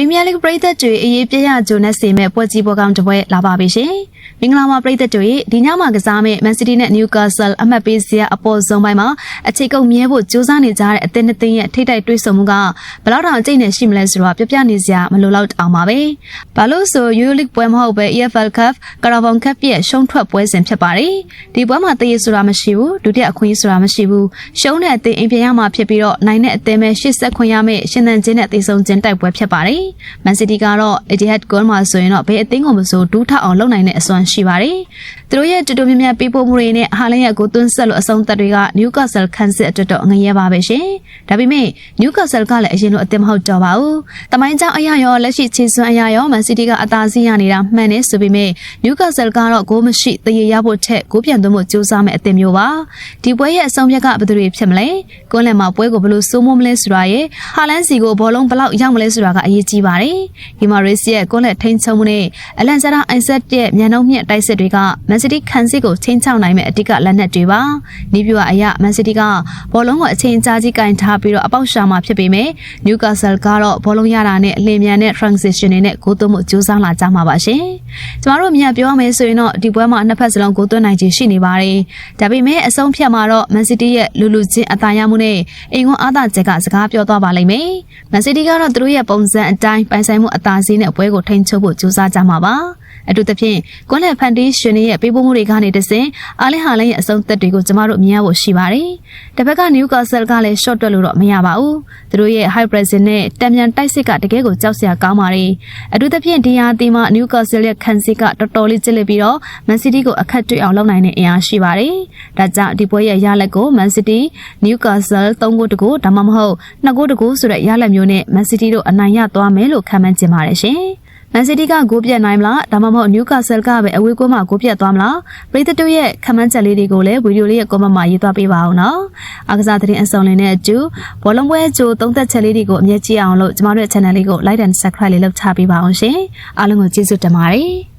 Premier League ပြည်သက်တွေအေးပြရဂျိုနက်စီမဲ့ပွဲကြီးပေါ်ကောင်တပွဲလာပါပြီရှင်။မင်္ဂလာပါပြည်သက်တွေဒီညမှာကစားမဲ့ Man City နဲ့ Newcastle အမှတ်ပေးစရာအပေါ်ဆုံးပိုင်းမှာအခြေကုပ်မြဲဖို့ကြိုးစားနေကြတဲ့အသင်းနှစ်သင်းရဲ့ထိတိုက်တွေ့ဆုံမှုကဘယ်လောက်တောင်အကျိတ်နဲ့ရှိမလဲဆိုတော့ပြနေစရာမလိုတော့အောင်ပါပဲ။ဘာလို့ဆို Euro League ပွဲမဟုတ်ပဲ EFL Cup, Carabao Cup ရဲ့ရှုံးထွက်ပွဲစဉ်ဖြစ်ပါတယ်။ဒီပွဲမှာတရေဆိုတာမရှိဘူးဒုတိယအခွင့်အရေးဆိုတာမရှိဘူးရှုံးတဲ့အသင်းအိမ်ပြန်ရမှာဖြစ်ပြီးတော့နိုင်တဲ့အသင်းပဲ80ခွင့်ရမယ့်ရှင်သန်ခြင်းနဲ့တေဆုံခြင်းတိုက်ပွဲဖြစ်ပါတယ်။ Man City ကတော့ Etihad ဂိုးမှာဆိုရင်တော့ဘယ်အသင်းကိုမဆိုဒူးထအောင်လုပ်နိုင်တဲ့အစွမ်းရှိပါတယ်။သူတို့ရဲ့တူတူမြတ်မြတ်ပေးပို့မှုတွေနဲ့ဟာလန်ရဲ့ကိုသွန်းဆက်လို့အဆုံးသက်တွေက Newcastle ခန်းစစ်အတွက်တော့ငရဲပါပဲရှင်။ဒါပေမဲ့ Newcastle ကလည်းအရင်လိုအသင်းမဟုတ်တော့ပါဘူး။တမိုင်းကြောင်အရာရောလက်ရှိခြေစွမ်းအရာရော Man City ကအသာစီးရနေတာမှန်နေဆိုပေမဲ့ Newcastle ကတော့ဂိုးမရှိတရေရဖို့ထက်ဂိုးပြန်သွင်းဖို့ကြိုးစားမဲ့အသင်းမျိုးပါ။ဒီပွဲရဲ့အဆုံးဖြတ်ကဘယ်သူတွေဖြစ်မလဲ။ကွန်းလန်မှာပွဲကိုဘယ်လိုစိုးမိုးမလဲဆိုတာရဲ့ဟာလန်စီကိုဘောလုံးဘယ်လောက်ရောက်မလဲဆိုတာကအရေးကြီးပါတယ်။ဒီမှာရေစီရဲ့ကွန်းလက်ထိန်းချုပ်မှုနဲ့အလန်ဆာရာအိုင်ဆက်ရဲ့မြန်နှုံးမြင့်တိုက်စစ်တွေက Man City ခန်းစစ်ကိုချင်းချောင်းနိုင်မဲ့အဓိကလက်နက်တွေပါ။နီးပြအရ Man City ကဘောလုံးကိုအချိန်ကြာကြီးကင်ထားပြီးတော့အပေါက်ရှာမှာဖြစ်ပေမဲ့ Newcastle ကတော့ဘောလုံးရတာနဲ့အလင်းမြန်တဲ့ transition တွေနဲ့ဂိုးသွင်းမှုကြိုးစားလာကြမှာပါရှင်။ကျမတို့မြန်ပြောရမယ်ဆိုရင်တော့ဒီပွဲမှာနှစ်ဖက်စလုံးဂိုးသွင်းနိုင်ခြင်းရှိနေပါတယ်။ဒါပေမဲ့အဆုံးဖြတ်မှာတော့ Man City ရဲ့လူချင်းအသာရမှုနဲ့အင်ကွန်အားသာချက်ကစကားပြောသွားပါလိမ့်မယ်။ Man City ကတော့သူတို့ရဲ့ပုံစံအတိုင်းပိုင်ဆိုင်မှုအသာစီးနဲ့ပွဲကိုထိန်းချုပ်ဖို့ကြိုးစားကြမှာပါအထူးသဖြင့်ကွန်လက်ဖန်တီးရှင်ရဲ့ပေးပို့မှုတွေကနေတဆင့်အားလင်းဟာလင်းရဲ့အဆုံးသက်တွေကိုကျမတို့မြင်ရဖို့ရှိပါတယ်။တစ်ဖက်က Newcastle ကလည်း short တွက်လို့တော့မရပါဘူး။သူတို့ရဲ့ high pressing နဲ့တံမြန်တိုက်စစ်ကတကယ်ကိုကြောက်စရာကောင်းပါတယ်။အထူးသဖြင့်ဒီဟာဒီမှာ Newcastle ရဲ့ခံစစ်ကတော်တော်လေးကျစ်လက်ပြီးတော့ Man City ကိုအခက်တွေ့အောင်လုပ်နိုင်တဲ့အင်အားရှိပါတယ်။ဒါကြောင့်ဒီပွဲရဲ့ရလဒ်ကို Man City, Newcastle 3 ဂိုးတကူဒါမှမဟုတ်2 ဂိုးတကူဆိုတဲ့ရလဒ်မျိုးနဲ့ Man City တို့အနိုင်ရသွားမယ်လို့ခန့်မှန်းချင်ပါတယ်ရှင်။ Man City ကဂိုးပြတ်နိုင်မလားဒါမှမဟုတ် Newcastle ကပဲအဝေးကွင်းမှာဂိုးပြတ်သွားမလားပရိသတ်တို့ရဲ့ခန့်မှန်းချက်လေးတွေကိုလည်းဗီဒီယိုလေးရဲ့ comment မှာရေးသွားပေးပါအောင်နော်အားကစားသတင်းအစုံလင်နဲ့အတူဘောလုံးပွဲကြိုသုံးသက်ချက်လေးတွေကိုအမြဲကြည့်အောင်လို့ကျမတို့ရဲ့ channel လေးကို like and subscribe လေးလုပ်ချပေးပါအောင်ရှင်အားလုံးကိုကျေးဇူးတင်ပါတယ်